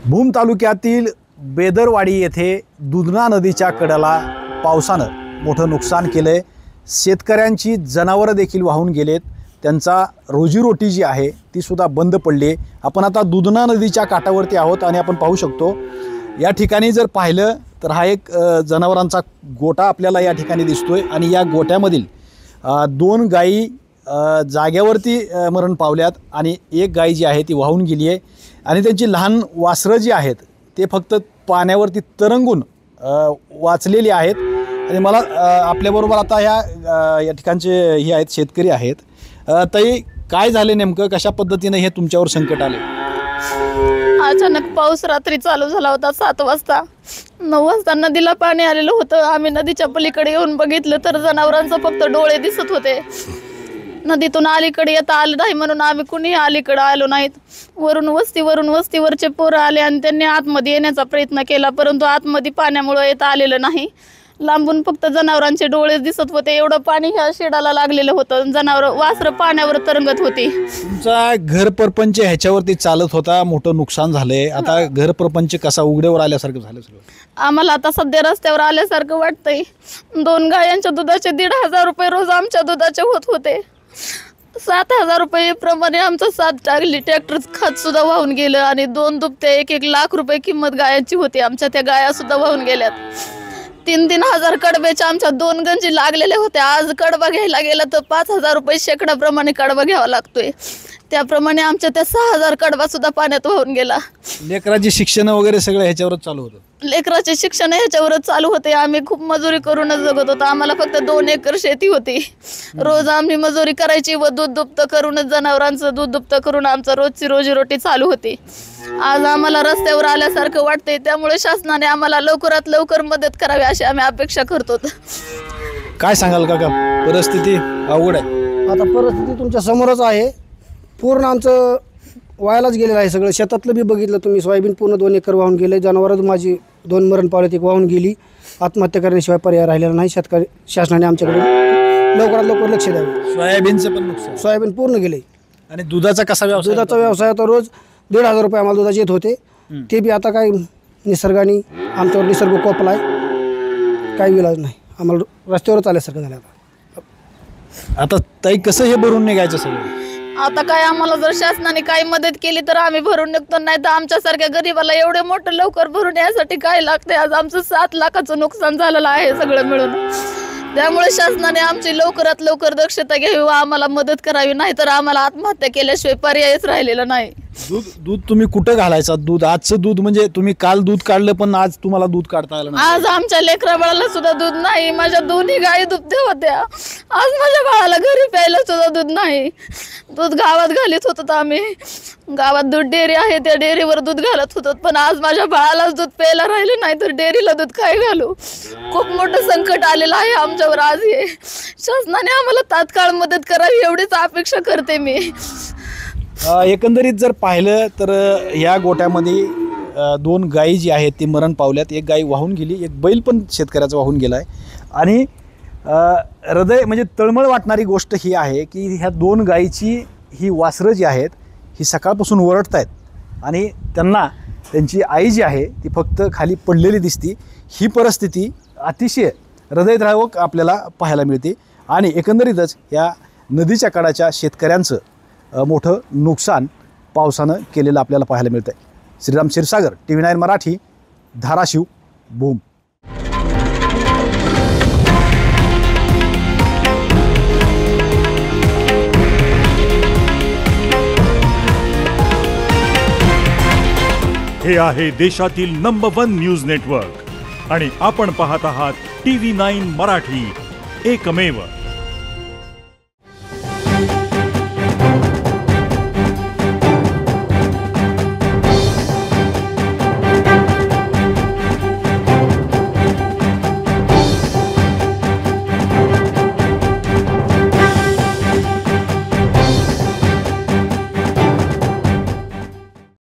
भूम तालुक्यातील बेदरवाडी येथे दुधना नदीच्या कडेला पावसानं मोठं नुकसान केलंय। शेतकऱ्यांची जनावरं देखील वाहून गेलेत। त्यांचा रोजीरोटी जी आहे ती सुद्धा बंद पडली। आपण आता दुधना नदीच्या काठावरती आहोत आणि आपण पाहू शकतो या ठिकाणी जर पाहिलं तर हा एक जनावरांचा गोठा आपल्याला या ठिकाणी दिसतोय आणि या गोठ्यामधील 2 गायी जाग्यावरती मरण पावल्यात आणि एक गाय जी आहे ती वाहून गेली आहे आणि त्यांची लहान वासरं जी आहेत ते फक्त पाण्यावरती तरंगून वाचलेली आहेत। आणि मला आपल्याबरोबर आता या ठिकाणचे हे आहेत शेतकरी आहेत। ताई, काय झाले नेमकं, कशा पद्धतीने हे तुमच्यावर संकट आले? अचानक पाऊस रात्री चालू झाला होता 7 वाजता। 9 वाजता नदीला पाणी आलेलं होतं। आम्ही नदीच्या पलीकडे येऊन बघितलं तर जनावरांचं फक्त डोळे दिसत होते। नदीतून अलीकडे येता आलं नाही म्हणून आम्ही कुणीही अलीकडे आलो नाहीत। वरून वस्तीवरचे पोरं आले आणि त्यांनी आतमध्ये येण्याचा प्रयत्न केला, परंतु आतमध्ये पाण्यामुळे येता आलेलं नाही। लांबून फक्त जनावरांचे डोळे दिसत होते। एवढं पाणी ह्या शेडाला लागलेलं होतं। वासरं पाण्यावर तरंगत होती। तुमचा घर परपंच ह्याच्यावरती चालत होता, मोठं नुकसान झालंय। आता घर परपंच कसा उघड्यावर आल्यासारखं झालं सगळं? आम्हाला आता सध्या रस्त्यावर आल्यासारखं वाटतंय। 2 गायांच्या दुधाचे 1,500 रुपये रोज आमच्या दुधाचे होत होते। 7,000 रुपये प्रमाणे आमचं 7 टाकली ट्रॅक्टर खत सुद्धा वाहून गेलं आणि 2 दुभत्या 1-1 लाख रुपये किंमत गायांची होती। आमच्या त्या गाया सुद्धा वाहून गेल्यात। 3-3 हजार कडब्याच्या आमच्या 2 गंजी लागलेल्या होत्या। आज कडबा घ्यायला गेला तर 5,000 रुपये शेकडाप्रमाणे कडबा घ्यावा लागतोय। त्याप्रमाणे आमच्या त्या 6,000 कडबा सुद्धा पाण्यात वाहून गेला। लेकराची शिक्षण वगैरे सगळं ह्याच्यावरच चालू होतं? लेकराचे शिक्षण ह्याच्यावरच चालू होते। आम्ही खूप मजुरी करूनच जगत होतो। आम्हाला फक्त 2 एकर शेती होती। रोज आम्ही मजुरी करायची व दूध दुभतं करूनच जनावरांचं दूध दुभतं करून आमचं रोजची रोजीरोटी चालू होती। आज आम्हाला रस्त्यावर आल्यासारखं वाटतंय, त्यामुळे शासनाने आम्हाला लवकरात लवकर मदत करावी अशी आम्ही अपेक्षा करतो। काय सांगाल काका, परिस्थिती अवघड आहे? आता परिस्थिती तुमच्या समोरच आहे। पूर्ण आमचं वायालाच गेलेलं आहे सगळं। शेतातलं बी बघितलं तुम्ही, सोयाबीन पूर्ण 2 एकर वाहून गेले। जनावरच माझी 2 मरण पावलेत, 1 वाहून गेली। आत्महत्या करण्याशिवाय पर्याय राहिलेला नाही। शासनाने आमच्याकडे लवकरात लवकर लक्ष द्यावे। सोयाबीनचं पण नुकसान? सोयाबीन पूर्ण गेले। आणि दुधाचा कसा व्यवसाय? दुधाचा व्यवसाय आता रोज 1,500 रुपये आम्हाला दुधाचे येत होते। ते बी आता काय निसर्गाने आमच्यावर निसर्ग कोपलाय, काही इलाज नाही। आम्हाला रस्त्यावरच आल्यासारखं झालं आता ताई, कसं हे भरून निघायचं सगळं? आता काय आम्हाला जर शासनाने काही मदत केली तर आम्ही भरून निघतो, नाही तर आमच्यासारख्या गरीबाला एवढे मोठं लवकर भरून यासाठी काय लागते? आज आमचं 7 लाखाचं नुकसान झालेलं आहे सगळं मिळून। त्यामुळे शासनाने आमची लवकरात लवकर दक्षता घ्यावी व आम्हाला मदत करावी, नाही तर आम्हाला आत्महत्या केल्याशिवाय पर्यायच राहिलेला नाही। दूध तुम्ही कुठं घालायचा? दूध आजचं दूध म्हणजे तुम्ही काल दूध काढलं पण आज तुम्हाला दूध काढता आलं नाही? आज आमच्या लेकरा बाळाला सुद्धा दूध नाही। माझ्या 2ही गायी दुभत्या होत्या। आज माझ्या बाळाला घरी प्यायला सुद्धा दूध नाही। दूध गावात घालीत होतो आम्ही। गावात दूध डेअरी आहे, त्या डेअरीवर दूध घालत होतो, पण आज माझ्या बाळालाच दूध प्यायला राहिले नाही तर डेअरीला दूध काय घालू? खूप मोठं संकट आलेलं आहे आमच्यावर आज। हे शासनाने आम्हाला तात्काळ मदत करावी एवढीच अपेक्षा करते मी। एकंदरीत जर पाहिलं तर या गोट्यामध्ये 2 गायी जी आहेत ती मरण पावल्यात। एक गाय वाहून गेली, एक बैल पण शेतकऱ्याचा वाहून गेला आहे। आणि हृदय म्हणजे तळमळ वाटणारी गोष्ट ही आहे की ह्या 2 गायीची ही वासरं जी आहेत ही सकाळपासून ओरडत आहेत आणि त्यांना त्यांची आई जी आहे ती फक्त खाली पडलेली दिसती। ही परिस्थिती अतिशय हृदयद्रावक आपल्याला पाहायला मिळते आणि एकंदरीतच या नदीच्या कडाच्या शेतकऱ्यांचं मोठं नुकसान पावसानं केलेलं आपल्याला पाहायला मिळतं आहे। श्रीराम क्षीरसागर, TV9 मराठी, धाराशिव, भूम। हे आहे देशातील नंबर 1 न्यूज नेटवर्क आणि आपण पाहत आहात TV9 मराठी, एकमेव।